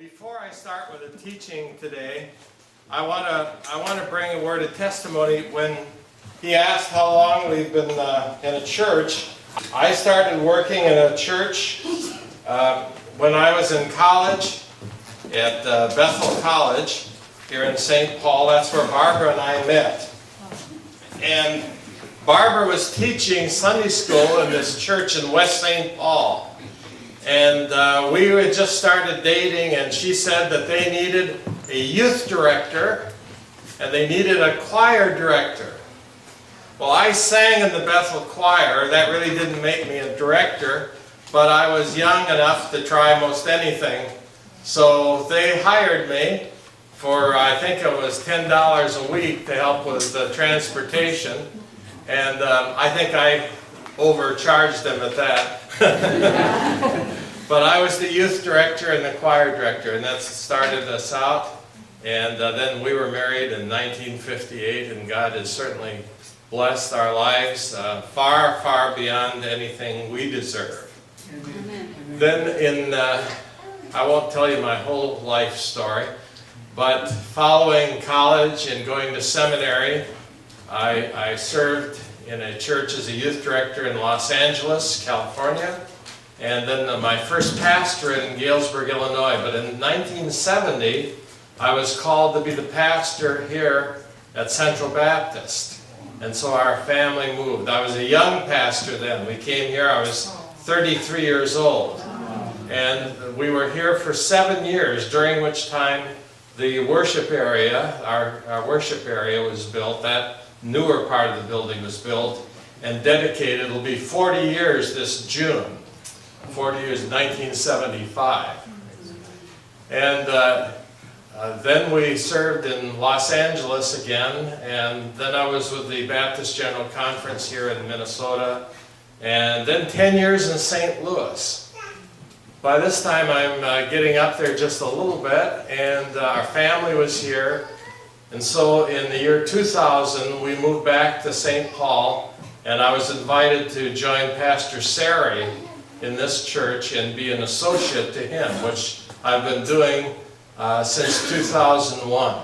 Before I start with the teaching today, I want to bring a word of testimony. When he asked how long we've been in a church, I started working in a church when I was in college at Bethel College here in St. Paul. That's where Barbara and I met. And Barbara was teaching Sunday school in this church in West St. Paul. And we had just started dating, and she said that they needed a youth director and they needed a choir director. Well, I sang in the Bethel choir. That really didn't make me a director, but I was young enough to try most anything. So they hired me for, I think it was $10 a week to help with the transportation. And I think I overcharged them at that. But I was the youth director and the choir director, and that started us out. And then we were married in 1958, and God has certainly blessed our lives far, far beyond anything we deserve. Amen. Then I won't tell you my whole life story, but following college and going to seminary, I served in a church as a youth director in Los Angeles, California, and then my first pastorate in Galesburg, Illinois. But in 1970, I was called to be the pastor here at Central Baptist. And so our family moved. I was a young pastor then. We came here, I was 33 years old. And we were here for 7 years, during which time the worship area, our worship area was built. That newer part of the building was built and dedicated. It'll be 40 years this June. 40 years, 1975. And then we served in Los Angeles again, and then I was with the Baptist General Conference here in Minnesota, and then 10 years in St. Louis. By this time I'm getting up there just a little bit, and our family was here. And so in the year 2000, we moved back to St. Paul, and I was invited to join Pastor Sari in this church and be an associate to him, which I've been doing since 2001.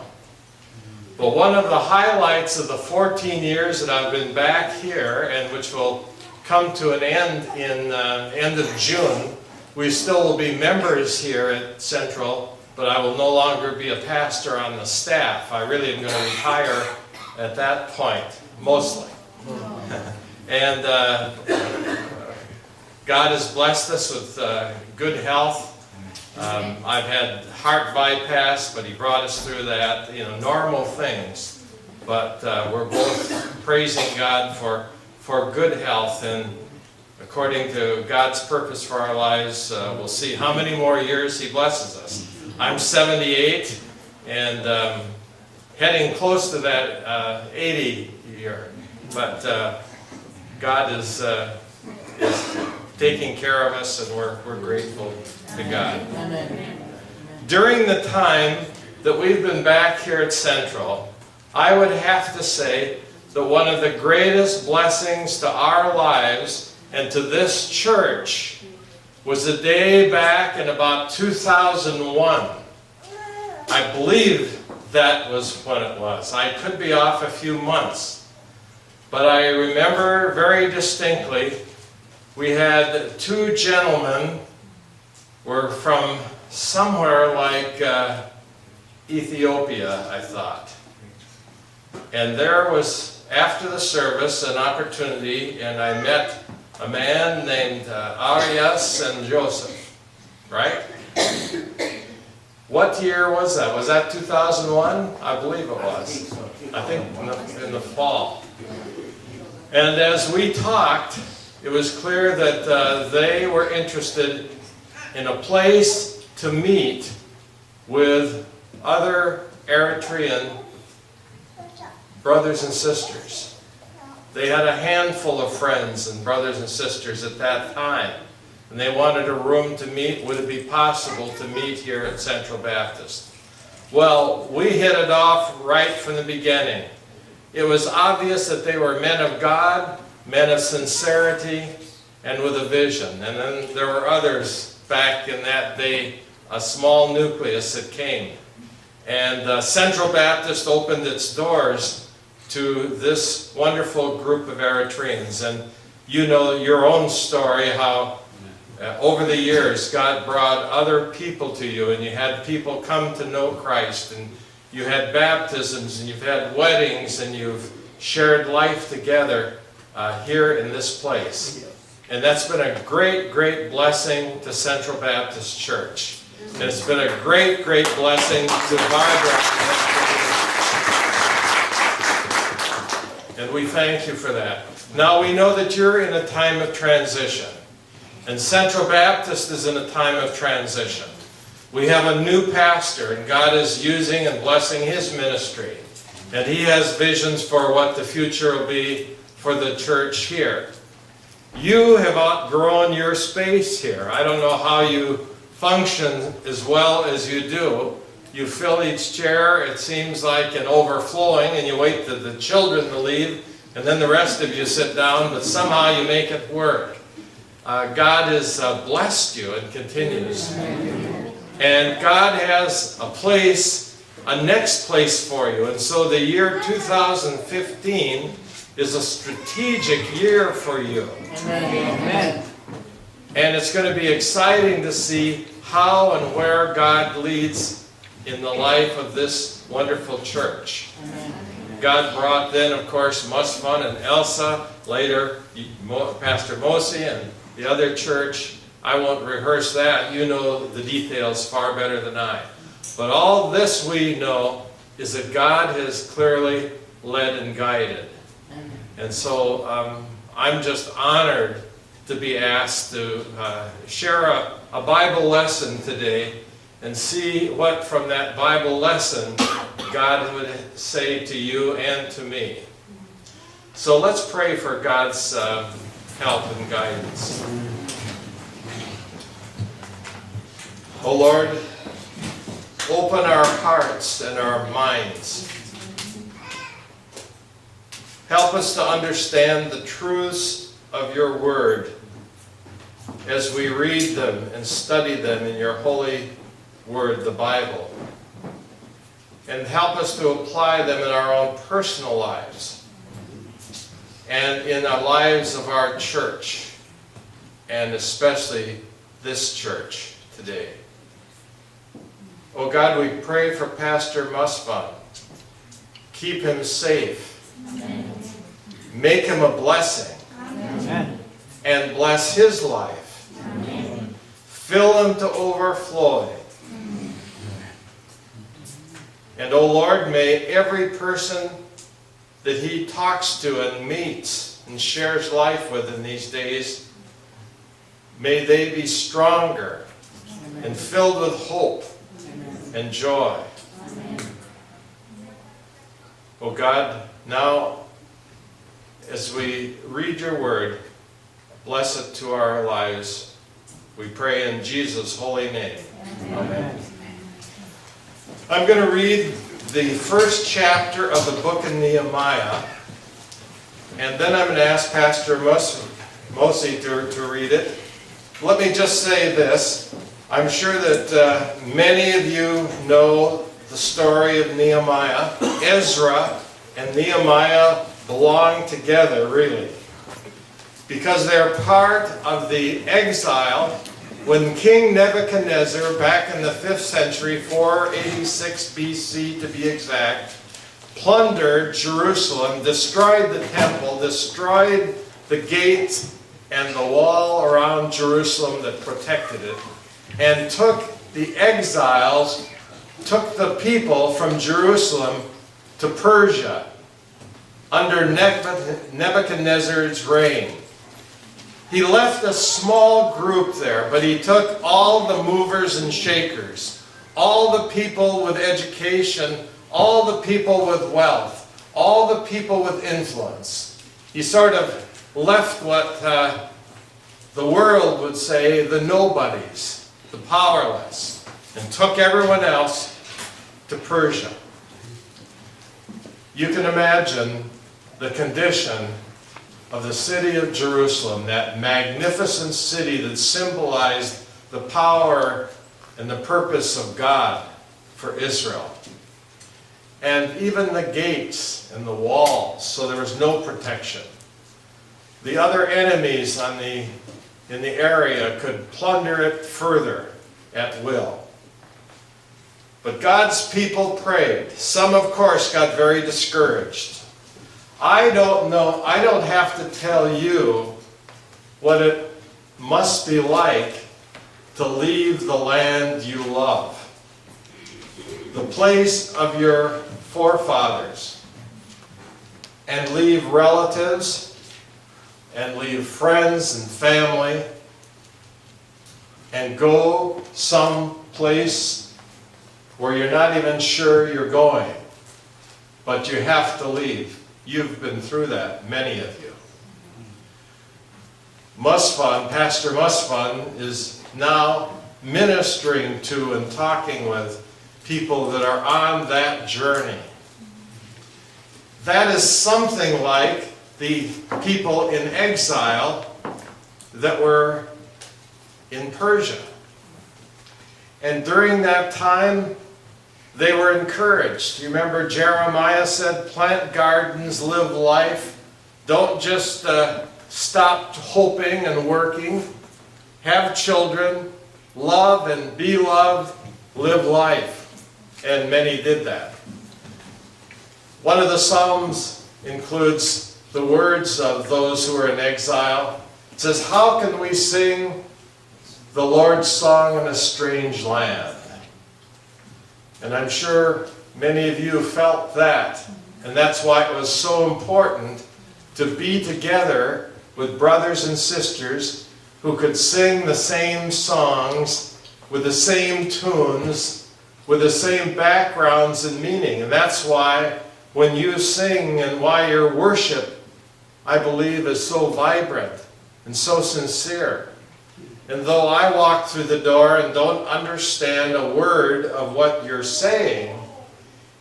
But one of the highlights of the 14 years that I've been back here, and which will come to an end in end of June, we still will be members here at Central, but I will no longer be a pastor on the staff. I really am going to retire at that point, mostly. And God has blessed us with good health. I've had heart bypass, but He brought us through that. You know, normal things. But we're both praising God for good health, and according to God's purpose for our lives, we'll see how many more years He blesses us. I'm 78 and heading close to that 80 year, but God is taking care of us, and we're grateful to God. Amen. During the time that we've been back here at Central, I would have to say that one of the greatest blessings to our lives and to this church was a day back in about 2001. I believe that was when it was. I could be off a few months, but I remember very distinctly we had two gentlemen, were from somewhere like Ethiopia, I thought. And there was, after the service, an opportunity, and I met a man named Arias and Joseph, right? What year was that? Was that 2001? I believe it was. I think in the fall. And as we talked, it was clear that they were interested in a place to meet with other Eritrean brothers and sisters. They had a handful of friends and brothers and sisters at that time, and they wanted a room to meet. Would it be possible to meet here at Central Baptist? Well, we hit it off right from the beginning. It was obvious that they were men of God, men of sincerity, and with a vision. And then there were others back in that day a small nucleus that came. And Central Baptist opened its doors to this wonderful group of Eritreans. And you know your own story, how over the years God brought other people to you, and you had people come to know Christ, and you had baptisms, and you've had weddings, and you've shared life together here in this place. And that's been a great, great blessing to Central Baptist Church. And it's been a great, great blessing to Barbara. And we thank you for that. Now we know that you're in a time of transition. And Central Baptist is in a time of transition. We have a new pastor, and God is using and blessing his ministry. And he has visions for what the future will be for the church here. You have outgrown your space here. I don't know how you function as well as you do. You fill each chair, it seems like, an overflowing, and you wait for the children to leave, and then the rest of you sit down, but somehow you make it work. God has blessed you and continues. And God has a place, a next place for you. And so the year 2015 is a strategic year for you. Amen. And it's going to be exciting to see how and where God leads in the life of this wonderful church. God brought then, of course, Musfun and Elsa, later Pastor Mosi and the other church. I won't rehearse that. You know the details far better than I. But all this we know is that God has clearly led and guided. And so I'm just honored to be asked to share a Bible lesson today and see what from that Bible lesson God would say to you and to me. So let's pray for God's help and guidance. Oh Lord, open our hearts and our minds. Help us to understand the truths of your word as we read them and study them in your holy word, the Bible. And help us to apply them in our own personal lives and in the lives of our church, and especially this church today. Oh God, we pray for Pastor Musfun. Keep him safe. Amen. Make him a blessing. Amen. And bless his life. Amen. Fill him to overflowing. And, oh Lord, may every person that he talks to and meets and shares life with in these days, may they be stronger and filled with hope and joy. Oh God, now as we read your word, bless it to our lives. We pray in Jesus' holy name. Amen. I'm going to read the first chapter of the book of Nehemiah, and then I'm going to ask Pastor Mosi to read it. Let me just say this. I'm sure that many of you know the story of Nehemiah. Ezra and Nehemiah belong together, really, because they're part of the exile when King Nebuchadnezzar, back in the 5th century, 486 BC to be exact, plundered Jerusalem, destroyed the temple, destroyed the gate and the wall around Jerusalem that protected it, and took the exiles, took the people from Jerusalem to Persia under Nebuchadnezzar's reign. He left a small group there, but he took all the movers and shakers, all the people with education, all the people with wealth, all the people with influence. He sort of left what the world would say the nobodies, the powerless, and took everyone else to Persia. You can imagine the condition of the city of Jerusalem, that magnificent city that symbolized the power and the purpose of God for Israel. And even the gates and the walls, so there was no protection. The other enemies in the area could plunder it further at will. But God's people prayed. Some, of course, got very discouraged. I don't know, I don't have to tell you what it must be like to leave the land you love, the place of your forefathers, and leave relatives, and leave friends and family, and go someplace where you're not even sure you're going, but you have to leave. You've been through that, many of you. Musfan, Pastor Musfan, is now ministering to and talking with people that are on that journey. That is something like the people in exile that were in Persia. And during that time, they were encouraged. You remember Jeremiah said, plant gardens, live life. Don't just stop hoping and working. Have children, love and be loved, live life. And many did that. One of the Psalms includes the words of those who are in exile. It says, how can we sing the Lord's song in a strange land? And I'm sure many of you felt that. And that's why it was so important to be together with brothers and sisters who could sing the same songs with the same tunes, with the same backgrounds and meaning. And that's why when you sing and why your worship, I believe, is so vibrant and so sincere. And though I walk through the door and don't understand a word of what you're saying,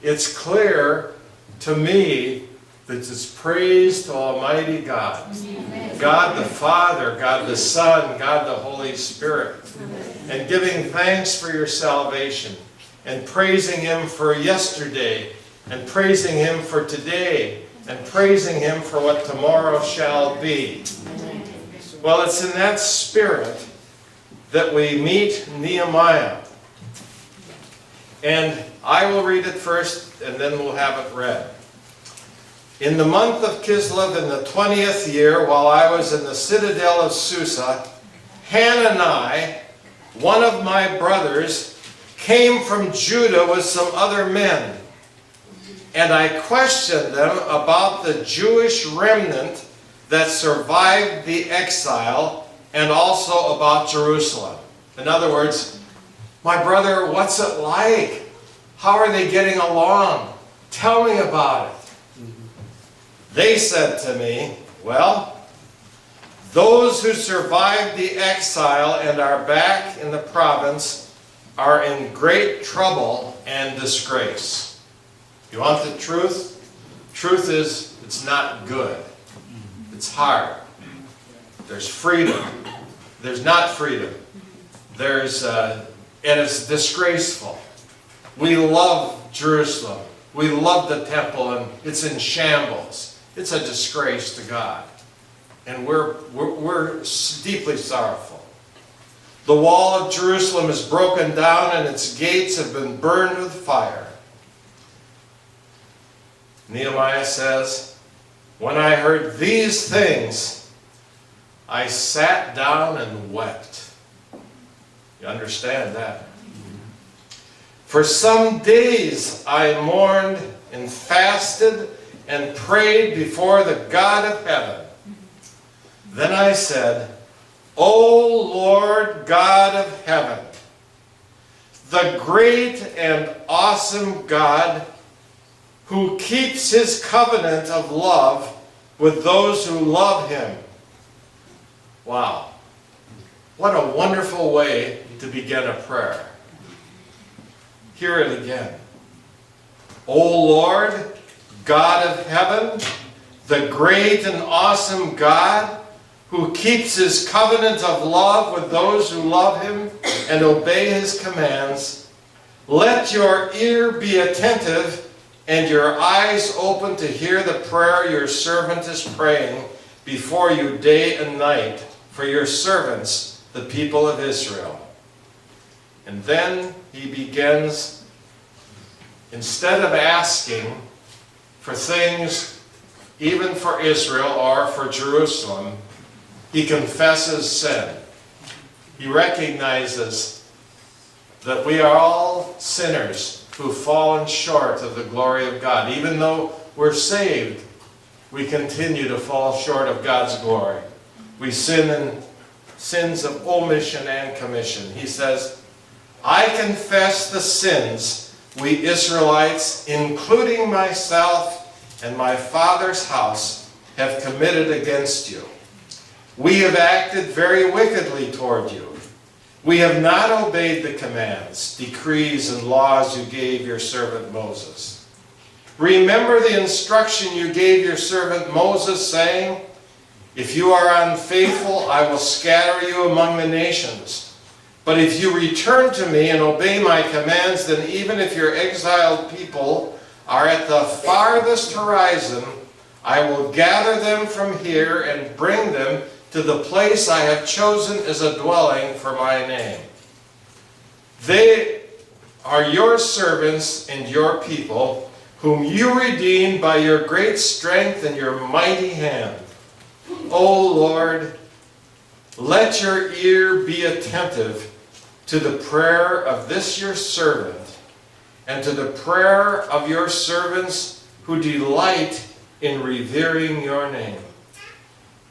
it's clear to me that it's praise to Almighty God. Amen. God the Father, God the Son, God the Holy Spirit. Amen. And giving thanks for your salvation. And praising Him for yesterday. And praising Him for today. And praising Him for what tomorrow shall be. Amen. Well, it's in that spirit that we meet Nehemiah. And I will read it first, and then we'll have it read. In the month of Kislev, in the 20th year, while I was in the citadel of Susa, Hanani, one of my brothers, came from Judah with some other men. And I questioned them about the Jewish remnant that survived the exile, and also about Jerusalem. In other words, my brother, what's it like? How are they getting along? Tell me about it. They said to me, well, those who survived the exile and are back in the province are in great trouble and disgrace. You want the truth? Truth is, it's not good. It's hard. There's freedom. There's not freedom. And it's disgraceful. We love Jerusalem. We love the temple, and it's in shambles. It's a disgrace to God. And we're deeply sorrowful. The wall of Jerusalem is broken down, and its gates have been burned with fire. Nehemiah says, when I heard these things, I sat down and wept. You understand that? For some days I mourned and fasted and prayed before the God of heaven. Then I said, O Lord God of heaven, the great and awesome God who keeps His covenant of love with those who love Him. Wow. What a wonderful way to begin a prayer. Hear it again. O Lord, God of heaven, the great and awesome God who keeps His covenant of love with those who love Him. and obey his commands. Let your ear be attentive and your eyes open to hear the prayer your servant is praying before you day and night for your servants, the people of Israel. And then he begins, instead of asking for things even for Israel or for Jerusalem, he confesses sin. He recognizes that we are all sinners who've fallen short of the glory of God. Even though we're saved, we continue to fall short of God's glory. We sin in sins of omission and commission. He says, I confess the sins we Israelites, including myself and my father's house, have committed against you. We have acted very wickedly toward you. We have not obeyed the commands, decrees, and laws you gave your servant Moses. Remember the instruction you gave your servant Moses, saying, if you are unfaithful, I will scatter you among the nations. But if you return to me and obey my commands, then even if your exiled people are at the farthest horizon, I will gather them from here and bring them to the place I have chosen as a dwelling for my name. They are your servants and your people, whom you redeemed by your great strength and your mighty hand. O Lord, let your ear be attentive to the prayer of this your servant, and to the prayer of your servants who delight in revering your name.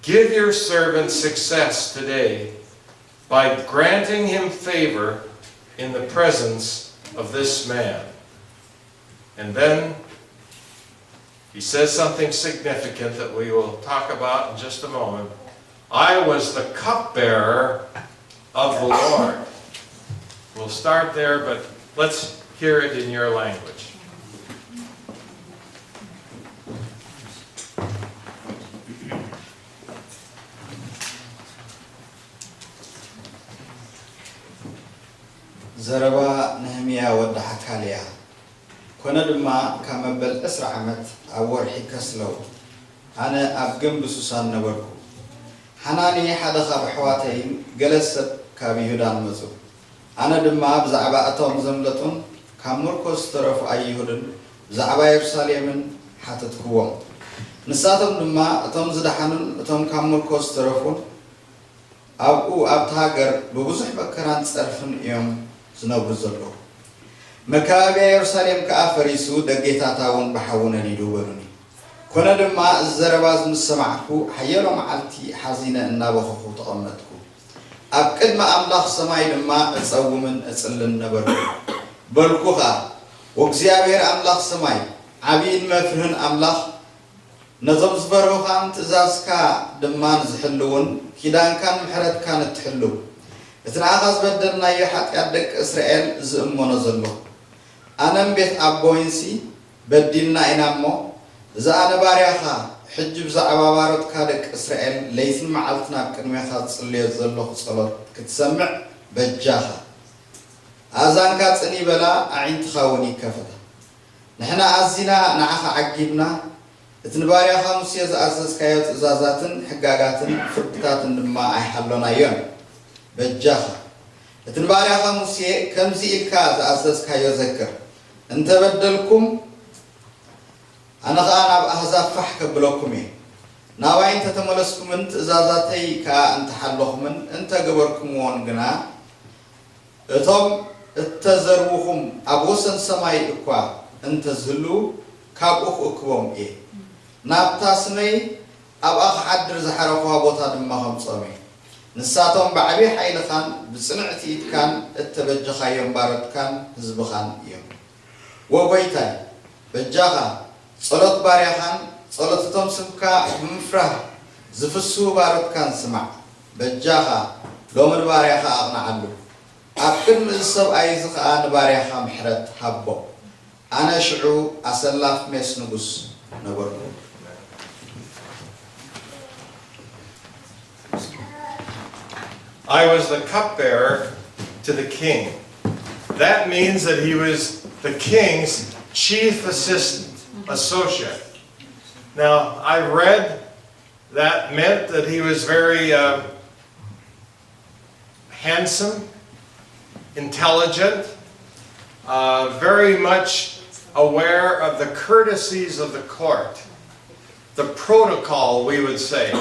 Give your servant success today by granting him favor in the presence of this man. And then he says something significant that we will talk about in just a moment. I was the cupbearer of the Lord. We'll start there, but let's hear it in your language. زربا نهميا ود حكاليا كنا دما كمبل أسرع عمت أول حكسلو أنا أبجم بسوسان نبركو حناني حدا خاب حواتين جلس كبيهودان مزو أنا دما بزعبا أتوم زملتون كمركز طرف أيهودن زعبا يرساليمن حتى تكوم نساتهم دما أتوم زدحنن أتوم كمركز طرفون أبو أبتهاجر بوزح بكران صرفن يوم زنبر زلو مكابي يرساليم كأفريسو دقيتاتاون بحاونا ليدوبرني كنا دما الزرباز نسمعكو حيالو معالتي حزينة النابخو تقمتكو أبقد ما أملاخ سماي دما أتصومن أتصلن نبرو بلكوخا وكزيابير أملاخ سماي عبين مفرهن أملاخ نظم زبروخان تزازكا دمان زحلون كيدان كان محرد كانت تحلو اتنعاقز بدرنا يحق يدك إسرائيل زأمونا زلو أنا بيت أبوينسي بديلنا إنامو إذا أنا باريخا حجب زعبا بارد كادك إسرائيل ليسن معالتنا كنميخا تصلي زلو صلاة كتسمع بجاخا أزان كاتسني بلا أعين تخاوني كفتا نحنا عزينا نعاخا عقيبنا اتنباريخا مسيز أساس كايوت إزازاتن حقاقاتن فردتاتن دما أيحلونا يوم بجاخا اتنباريخا مسيز كمزي إلكاز أساس كايو ذكر انت بدلكم أنا غانا بأحزاب فحك بلوكمي ناوين تتملسكم انت إزازاتي كا انت حلوكم انت قبركم وانقنا اتم اتزروكم أبوسن سماي إكوا انت زهلو كابوخ إكوام إيه نابتاسمي أبأخ حدر زحرقوها بوتا دمهم صمي نساتهم بعبي حيل خان بصنعتي كان التبجخا يوم بارد كان هزب خان يوم وبيتاي بجاخا صلوت باريا خان صلوتتهم سبكا بمفرح زفسو بارد كان سمع بجاخا لومن باريا خا أغنى عنه أبقد من السب أيزخ آن باريا خا محرد حبو أنا شعو أسلاف ميس نبس نبرو I was the cupbearer to the king. That means that he was the king's chief associate. Now, I read that meant that he was very handsome, intelligent, very much aware of the courtesies of the court, the protocol, we would say,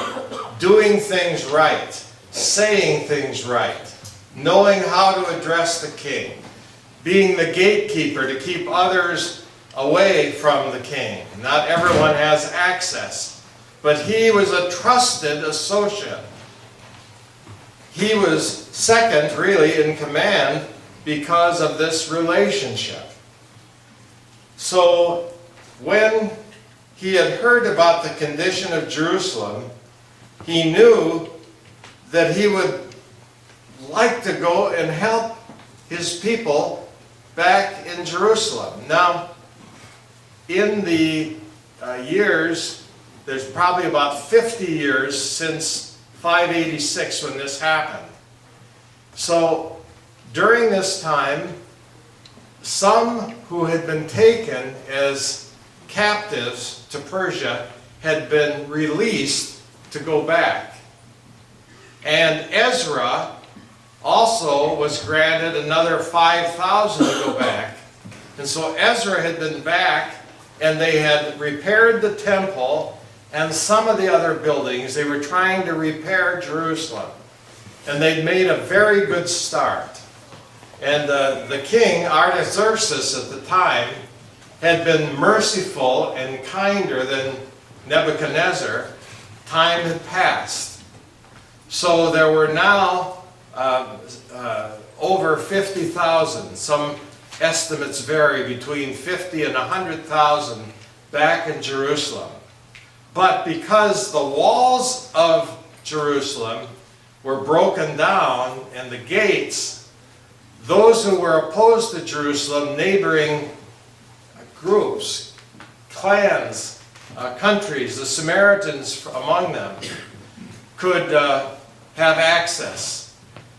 doing things right, saying things right, knowing how to address the king, being the gatekeeper to keep others away from the king. Not everyone has access, but he was a trusted associate. He was second, really, in command because of this relationship. So, when he had heard about the condition of Jerusalem, he knew that he would like to go and help his people back in Jerusalem. Now, in the years, there's probably about 50 years since 586 when this happened. So, during this time, some who had been taken as captives to Persia had been released to go back. And Ezra also was granted another 5,000 to go back. And so Ezra had been back, and they had repaired the temple and some of the other buildings. They were trying to repair Jerusalem. And they'd made a very good start. And the king, Artaxerxes at the time, had been merciful and kinder than Nebuchadnezzar. Time had passed. So there were now over 50,000. Some estimates vary between 50 and 100,000 back in Jerusalem. But because the walls of Jerusalem were broken down and the gates, those who were opposed to Jerusalem, neighboring groups, clans, countries, the Samaritans among them, could have access,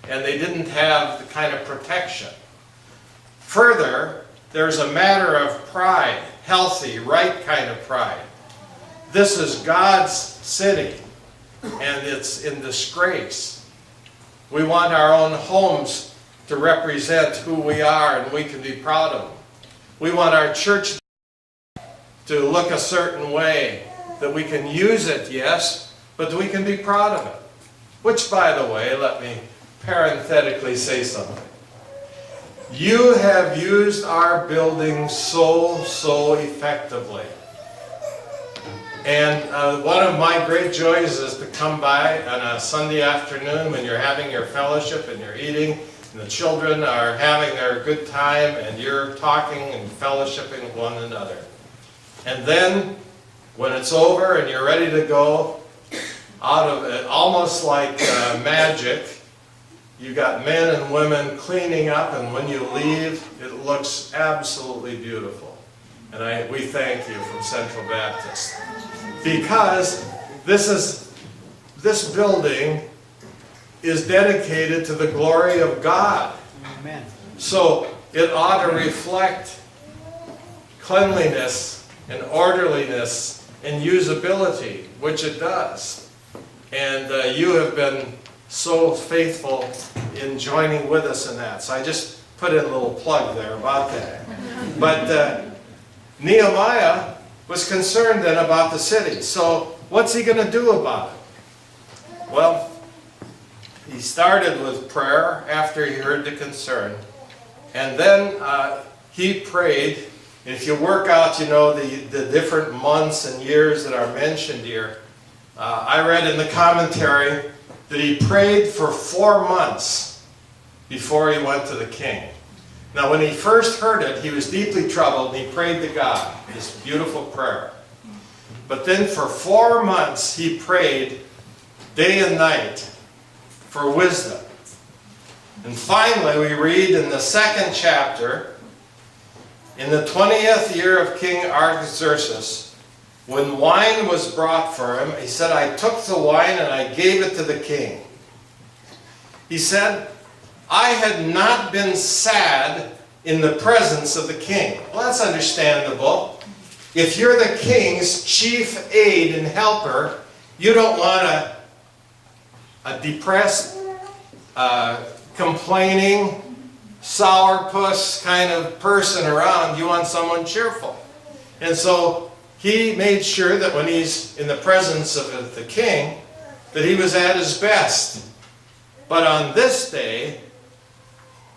and they didn't have the kind of protection. Further, there's a matter of pride, healthy, right kind of pride. This is God's city, and it's in disgrace. We want our own homes to represent who we are, and we can be proud of them. We want our church to look a certain way, that we can use it, yes, but we can be proud of it. Which, by the way, let me parenthetically say something. You have used our building so effectively. And one of my great joys is to come by on a Sunday afternoon when you're having your fellowship and you're eating, and the children are having their good time, and you're talking and fellowshipping with one another. And then, when it's over and you're ready to go, out of it, almost like magic, you got men and women cleaning up, and when you leave, it looks absolutely beautiful. And we thank you from Central Baptist. Because this building is dedicated to the glory of God. Amen. So it ought to reflect cleanliness and orderliness and usability, which it does. And you have been so faithful in joining with us in that. So I just put in a little plug there about that. But Nehemiah was concerned then about the city. So what's he going to do about it? Well, he started with prayer after he heard the concern. And then he prayed. If you work out, you know, the different months and years that are mentioned here. I read in the commentary that he prayed for 4 months before he went to the king. Now, when he first heard it, he was deeply troubled, and he prayed to God, this beautiful prayer. But then for 4 months, he prayed day and night for wisdom. And finally, we read in the 2nd chapter, in the 20th year of King Artaxerxes, when wine was brought for him, he said, I took the wine and I gave it to the king. He said, I had not been sad in the presence of the king. Well, that's understandable. If you're the king's chief aide and helper, you don't want a depressed, complaining, sourpuss kind of person around. You want someone cheerful. And so he made sure that when he's in the presence of the king, that he was at his best. But on this day,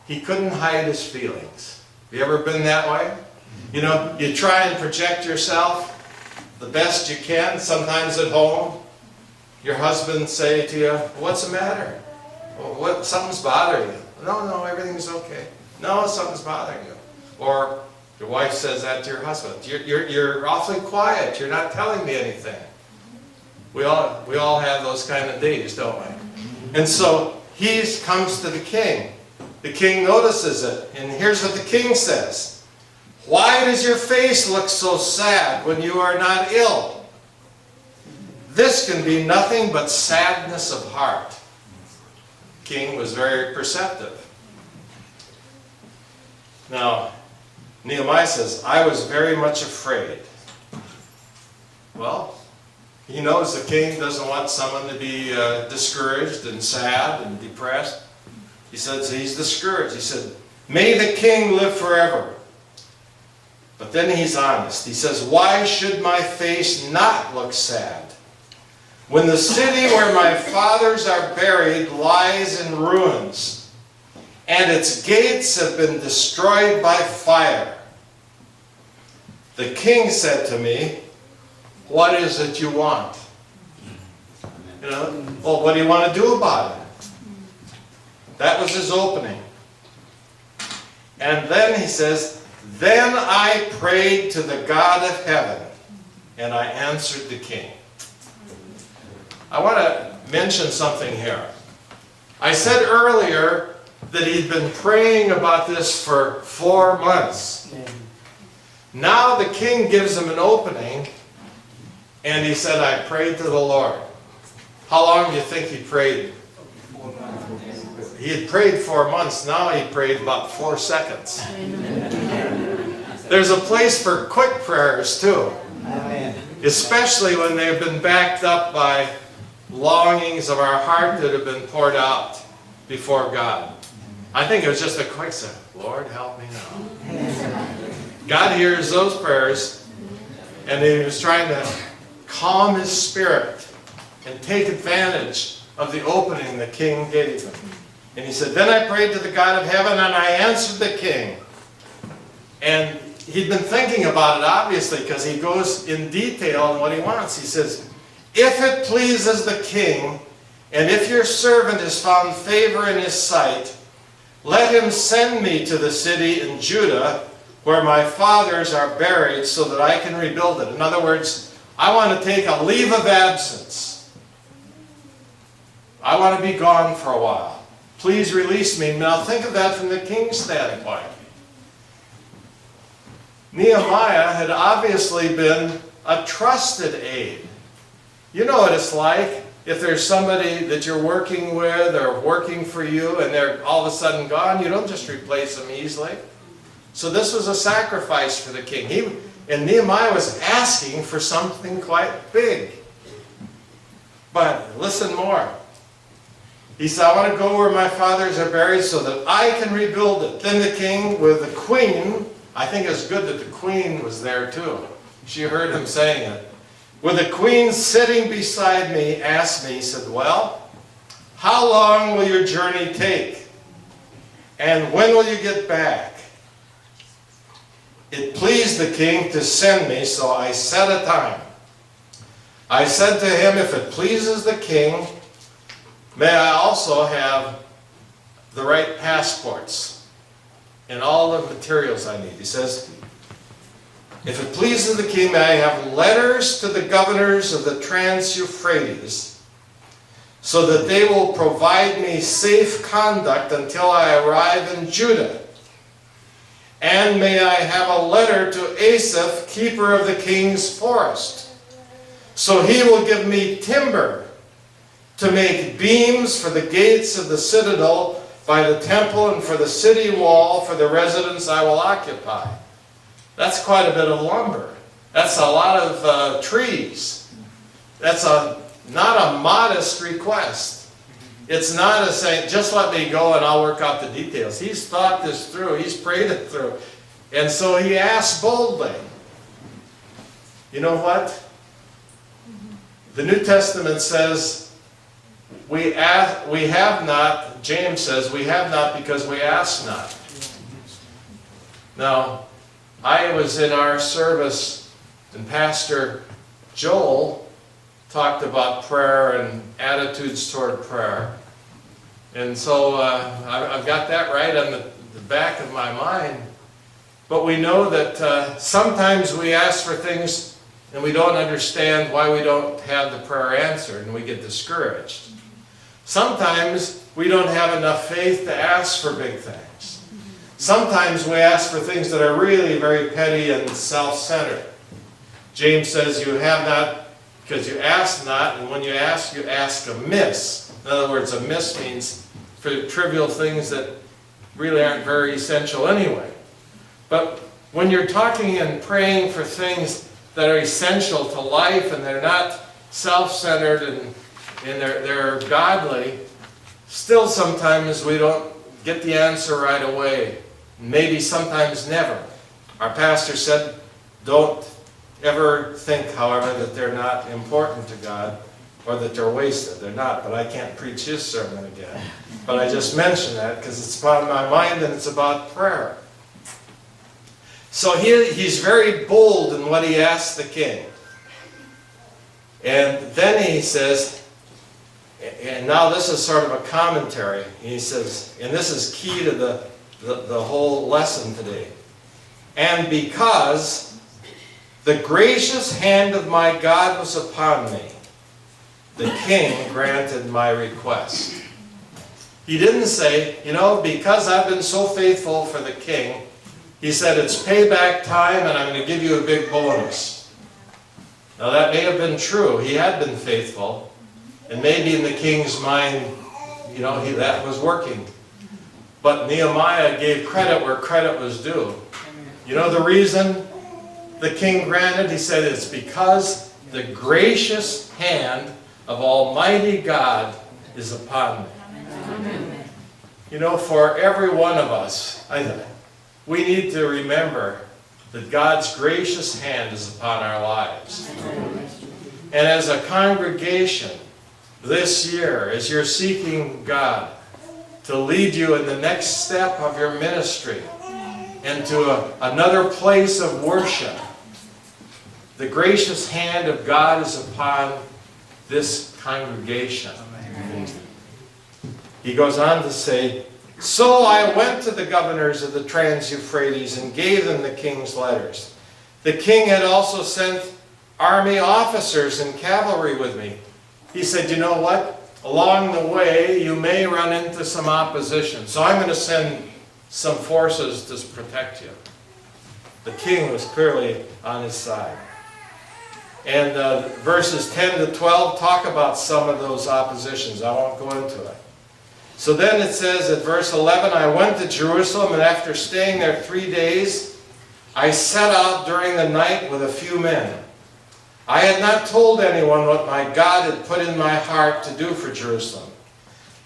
he couldn't hide his feelings. Have you ever been that way? You know, you try and project yourself the best you can. Sometimes at home, your husband say to you, "What's the matter? Well, something's bothering you." No, everything's okay. No, something's bothering you. Or your wife says that to your husband. You're awfully quiet. You're not telling me anything. We all have those kind of days, don't we? And so he comes to the king. The king notices it, and here's what the king says. "Why does your face look so sad when you are not ill? This can be nothing but sadness of heart." The king was very perceptive. Now, Nehemiah says, "I was very much afraid." Well, he knows the king doesn't want someone to be discouraged and sad and depressed. He says he's discouraged. He said, "May the king live forever." But then he's honest. He says, "Why should my face not look sad when the city where my fathers are buried lies in ruins, and its gates have been destroyed by fire?" The king said to me, "What is it you want?" You know, well, what do you want to do about it? That was his opening. And then he says, "Then I prayed to the God of heaven, and I answered the king." I want to mention something here. I said earlier that he'd been praying about this for 4 months. Now the king gives him an opening, and he said, "I prayed to the Lord." How long do you think he prayed? He had prayed 4 months. Now he prayed about 4 seconds. There's a place for quick prayers too. Amen. Especially when they've been backed up by longings of our heart that have been poured out before God. I think it was just a quick say, "Lord, help me now." God hears those prayers, and he was trying to calm his spirit and take advantage of the opening the king gave him. And he said, "Then I prayed to the God of heaven, and I answered the king." And he'd been thinking about it, obviously, because he goes in detail on what he wants. He says, "If it pleases the king, and if your servant has found favor in his sight, let him send me to the city in Judah where my fathers are buried so that I can rebuild it." In other words, I want to take a leave of absence. I want to be gone for a while. Please release me. Now think of that from the king's standpoint. Nehemiah had obviously been a trusted aide. You know what it's like if there's somebody that you're working with or working for you and they're all of a sudden gone. You don't just replace them easily. So this was a sacrifice for the king. And Nehemiah was asking for something quite big. But listen more. He said, "I want to go where my fathers are buried so that I can rebuild it." Then the king with the queen, I think it's good that the queen was there too. She heard him saying it. With the queen sitting beside me, asked me, he said, "Well, how long will your journey take? And when will you get back?" It pleased the king to send me, so I set a time. I said to him, "If it pleases the king, may I also have the right passports and all the materials I need." He says, "If it pleases the king, may I have letters to the governors of the Trans-Euphrates so that they will provide me safe conduct until I arrive in Judah. And may I have a letter to Asaph, keeper of the king's forest, so he will give me timber to make beams for the gates of the citadel by the temple and for the city wall, for the residence I will occupy. That's quite a bit of lumber. That's a lot of trees. That's not a modest request. It's not a saying, just let me go and I'll work out the details. He's thought this through. He's prayed it through. And so he asked boldly. You know what? The New Testament says, we have not, James says, we have not because we ask not. Now, I was in our service, and Pastor Joel talked about prayer and attitudes toward prayer. And so I've got that right on the back of my mind. But we know that sometimes we ask for things and we don't understand why we don't have the prayer answered, and we get discouraged. Sometimes we don't have enough faith to ask for big things. Sometimes we ask for things that are really very petty and self-centered. James says you have not because you ask not, and when you ask amiss. In other words, amiss means for trivial things that really aren't very essential anyway. But when you're talking and praying for things that are essential to life and they're not self-centered and they're godly, still sometimes we don't get the answer right away. Maybe sometimes never. Our pastor said, don't ever think, however, that they're not important to God or that they're wasted. They're not, but I can't preach his sermon again. But I just mention that because it's upon my mind and it's about prayer. So he's very bold in what he asks the king. And then he says, and now this is sort of a commentary. He says, and this is key to the whole lesson today. And because the gracious hand of my God was upon me, the king granted my request. He didn't say, because I've been so faithful for the king, he said, it's payback time and I'm going to give you a big bonus. Now that may have been true. He had been faithful. And maybe in the king's mind, that was working. But Nehemiah gave credit where credit was due. You know the reason the king granted? He said it's because the gracious hand of Almighty God is upon me. Amen. For every one of us, we need to remember that God's gracious hand is upon our lives. And as a congregation, this year, as you're seeking God to lead you in the next step of your ministry into another place of worship, the gracious hand of God is upon this congregation. He goes on to say, so I went to the governors of the Trans-Euphrates and gave them the king's letters. The king had also sent army officers and cavalry with me. He said, you know what? Along the way, you may run into some opposition. So I'm going to send some forces to protect you. The king was clearly on his side. And verses 10 to 12 talk about some of those oppositions. I won't go into it. So then it says at verse 11, I went to Jerusalem, and after staying there 3 days, I set out during the night with a few men. I had not told anyone what my God had put in my heart to do for Jerusalem.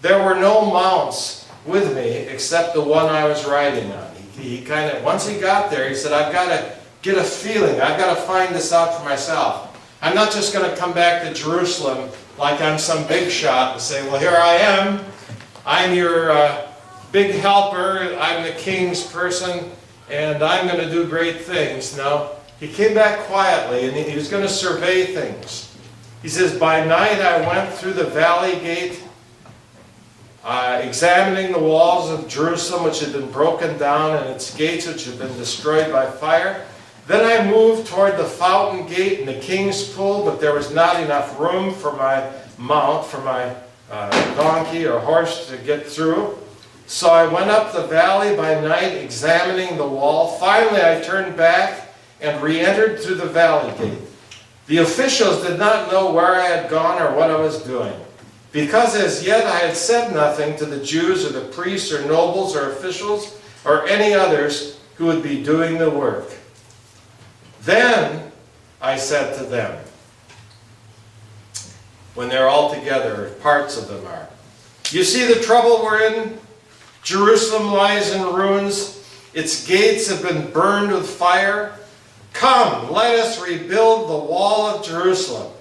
There were no mounts with me except the one I was riding on. Once he got there, he said, I've got to get a feeling. I've got to find this out for myself. I'm not just going to come back to Jerusalem like I'm some big shot and say, well, here I am. I'm your big helper. I'm the king's person, and I'm going to do great things. No, he came back quietly, and he was going to survey things. He says, by night I went through the valley gate, examining the walls of Jerusalem, which had been broken down, and its gates, which had been destroyed by fire. Then I moved toward the fountain gate and the king's pool, but there was not enough room for my mount, for my donkey or horse to get through. So I went up the valley by night, examining the wall. Finally, I turned back and re-entered through the valley gate. The officials did not know where I had gone or what I was doing. because as yet I had said nothing to the Jews or the priests or nobles or officials or any others who would be doing the work. Then I said to them, when they're all together, parts of them are, you see the trouble we're in? Jerusalem lies in ruins. Its gates have been burned with fire. Come, let us rebuild the wall of Jerusalem,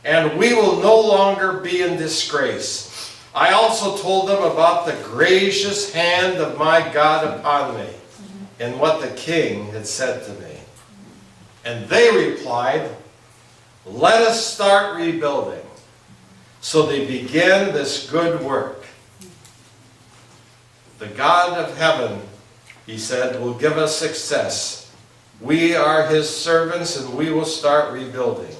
and we will no longer be in disgrace. I also told them about the gracious hand of my God upon me, and what the king had said to me. And they replied, let us start rebuilding. So they began this good work. The God of heaven, he said, will give us success. We are his servants and we will start rebuilding.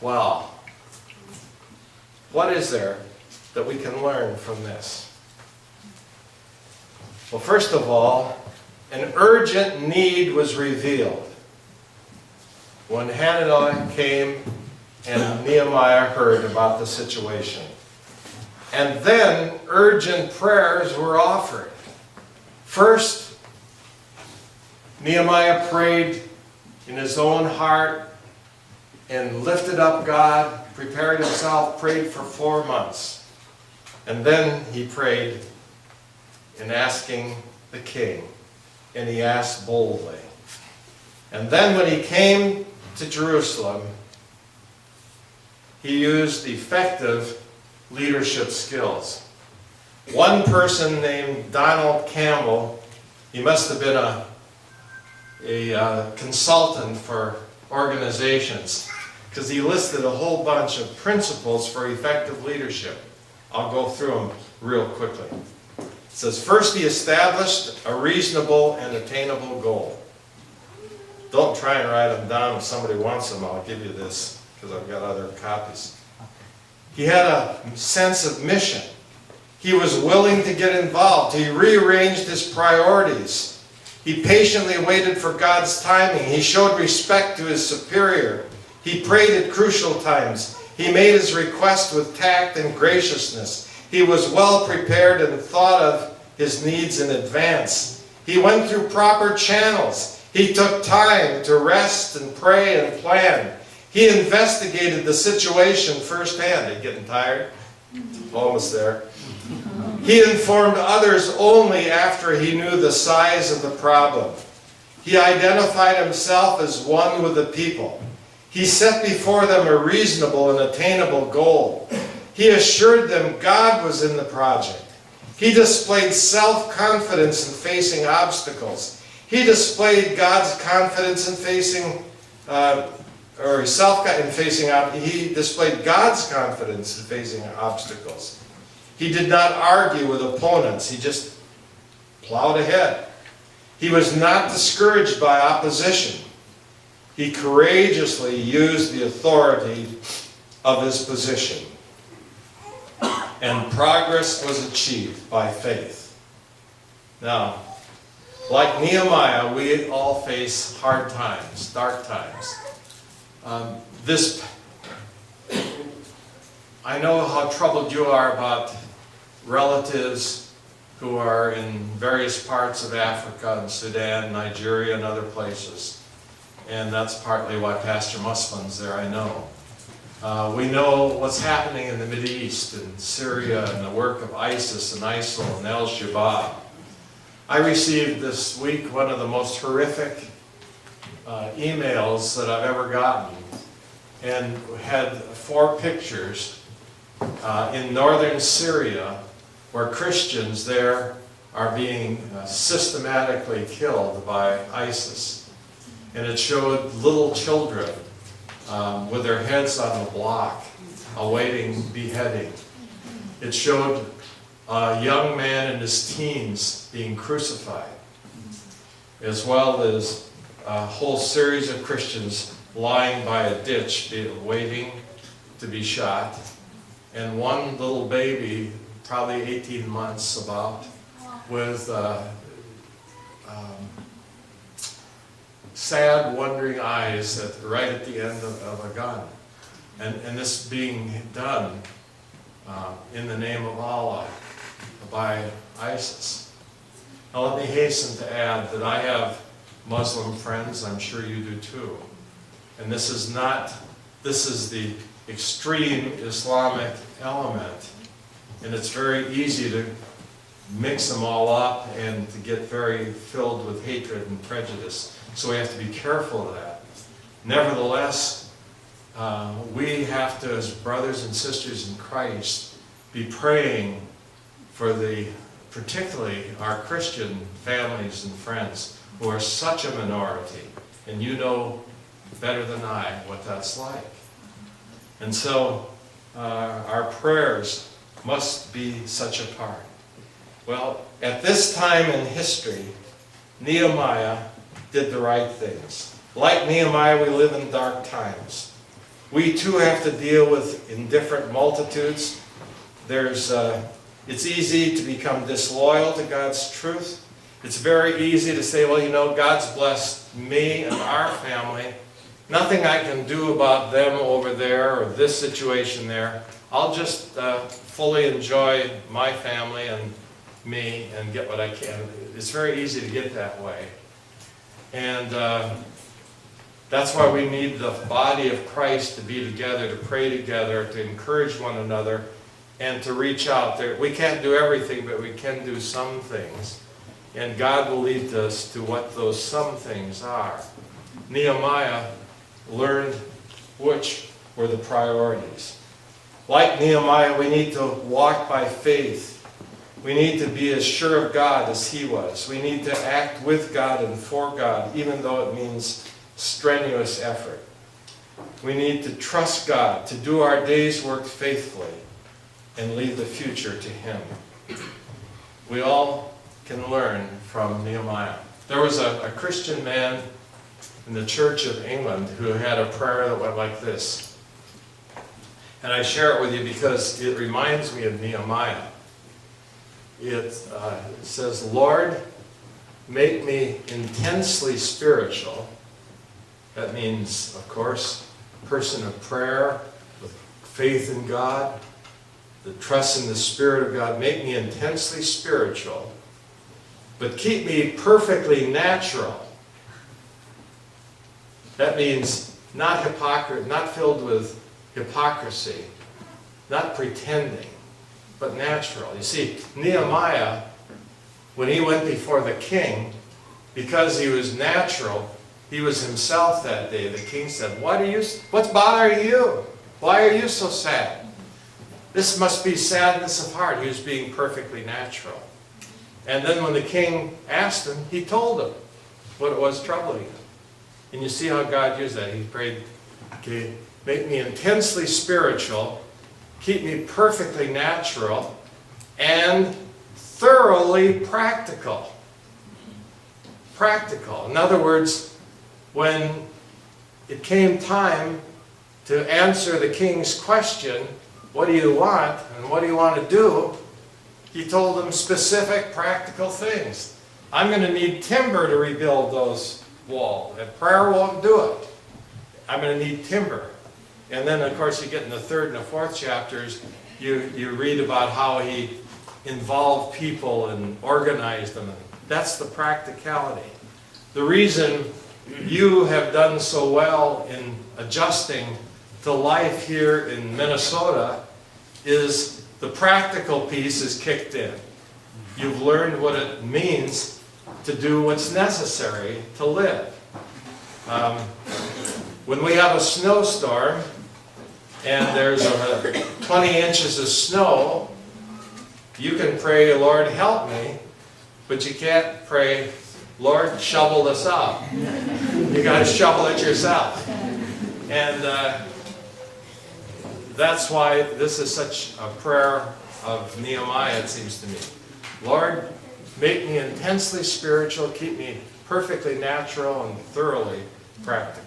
Wow. What is there that we can learn from this? Well, first of all, an urgent need was revealed. When Hananiah came and Nehemiah heard about the situation. And then urgent prayers were offered. First, Nehemiah prayed in his own heart and lifted up God, prepared himself, prayed for 4 months. And then he prayed in asking the king, and he asked boldly. And then when he came to Jerusalem, he used effective leadership skills. One person named Donald Campbell, he must have been a consultant for organizations, because he listed a whole bunch of principles for effective leadership. I'll go through them real quickly. It says, first, he established a reasonable and attainable goal. Don't try and write them down. If somebody wants them, I'll give you this, because I've got other copies. He had a sense of mission. He was willing to get involved. He rearranged his priorities. He patiently waited for God's timing. He showed respect to his superior. He prayed at crucial times. He made his request with tact and graciousness. He was well prepared and thought of his needs in advance. He went through proper channels. He took time to rest and pray and plan. He investigated the situation firsthand. Are you getting tired? Almost there. He informed others only after he knew the size of the problem. He identified himself as one with the people. He set before them a reasonable and attainable goal. He assured them God was in the project. He displayed self-confidence in facing obstacles. He displayed God's confidence in facing, he displayed God's confidence in facing obstacles. He did not argue with opponents. He just plowed ahead. He was not discouraged by opposition. He courageously used the authority of his position. And progress was achieved by faith. Now, like Nehemiah, we all face hard times, dark times. I know how troubled you are about relatives who are in various parts of Africa and Sudan, Nigeria, and other places. And that's partly why Pastor Muslin's there, I know. We know what's happening in the Mideast and Syria and the work of ISIS and ISIL and Al-Shabaab. I received this week one of the most horrific emails that I've ever gotten, and had 4 pictures in northern Syria where Christians there are being systematically killed by ISIS. And it showed little children with their heads on the block, awaiting beheading. It showed a young man in his teens being crucified, as well as a whole series of Christians lying by a ditch, waiting to be shot, and one little baby, probably 18 months about, with sad, wondering eyes right at the end of a gun. and this being done in the name of Allah by ISIS. Now let me hasten to add that I have Muslim friends, I'm sure you do too. And this is the extreme Islamic element. And it's very easy to mix them all up and to get very filled with hatred and prejudice. So we have to be careful of that. Nevertheless, we have to, as brothers and sisters in Christ, be praying for particularly our Christian families and friends who are such a minority. And you know better than I what that's like. And so our prayers must be such a part. Well, at this time in history, Nehemiah did the right things. Like Nehemiah, we live in dark times. We too have to deal with indifferent multitudes. It's easy to become disloyal to God's truth. It's very easy to say, well, you know, God's blessed me and our family. Nothing I can do about them over there or this situation there. I'll just fully enjoy my family and me and get what I can. It's very easy to get that way. And that's why we need the body of Christ to be together, to pray together, to encourage one another, and to reach out there. We can't do everything, but we can do some things. And God will lead us to what those some things are. Nehemiah learned which were the priorities. Like Nehemiah, we need to walk by faith. We need to be as sure of God as he was. We need to act with God and for God, even though it means strenuous effort. We need to trust God, to do our day's work faithfully, and leave the future to him. We all can learn from Nehemiah. There was a Christian man in the Church of England who had a prayer that went like this. And I share it with you because it reminds me of Nehemiah. It says, Lord, make me intensely spiritual. That means, of course, a person of prayer, with faith in God, the trust in the Spirit of God. Make me intensely spiritual, but keep me perfectly natural. That means not filled with hypocrisy, not pretending, but natural. You see, Nehemiah, when he went before the king, because he was natural, he was himself that day. The king said, what's bothering you? Why are you so sad? This must be sadness of heart. He was being perfectly natural. And then when the king asked him, he told him what it was troubling him. And you see how God used that. He prayed, okay, make me intensely spiritual, keep me perfectly natural, and thoroughly practical. Practical. In other words, when it came time to answer the king's question, what do you want and what do you want to do? He told them specific practical things. I'm going to need timber to rebuild those walls. And prayer won't do it. I'm going to need timber. And then, of course, you get in the 3rd and the 4th chapters, you read about how he involved people and organized them. That's the practicality. The reason you have done so well in adjusting to life here in Minnesota is the practical piece is kicked in. You've learned what it means to do what's necessary to live. When we have a snowstorm and there's 20 inches of snow, you can pray, Lord, help me, but you can't pray, Lord, shovel this out. You got to shovel it yourself. And that's why this is such a prayer of Nehemiah, it seems to me. Lord, make me intensely spiritual, keep me perfectly natural and thoroughly practical.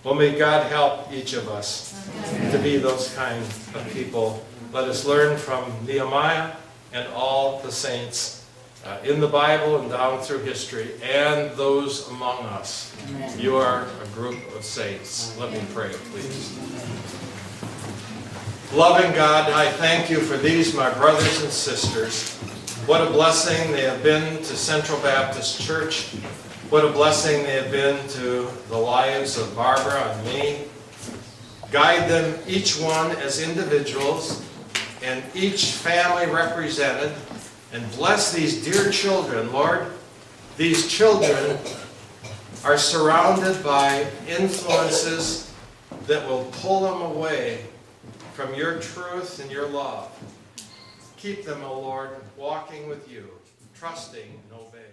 Well, may God help each of us to be those kind of people. Let us learn from Nehemiah and all the saints in the Bible and down through history, and those among us. Amen. You are a group of saints. Let me pray, please. Loving God, I thank you for these, my brothers and sisters. What a blessing they have been to Central Baptist Church. What a blessing they have been to the lives of Barbara and me. Guide them, each one as individuals, and each family represented, and bless these dear children, Lord. These children are surrounded by influences that will pull them away from your truth and your love. Keep them, O Lord, walking with you, trusting and obeying.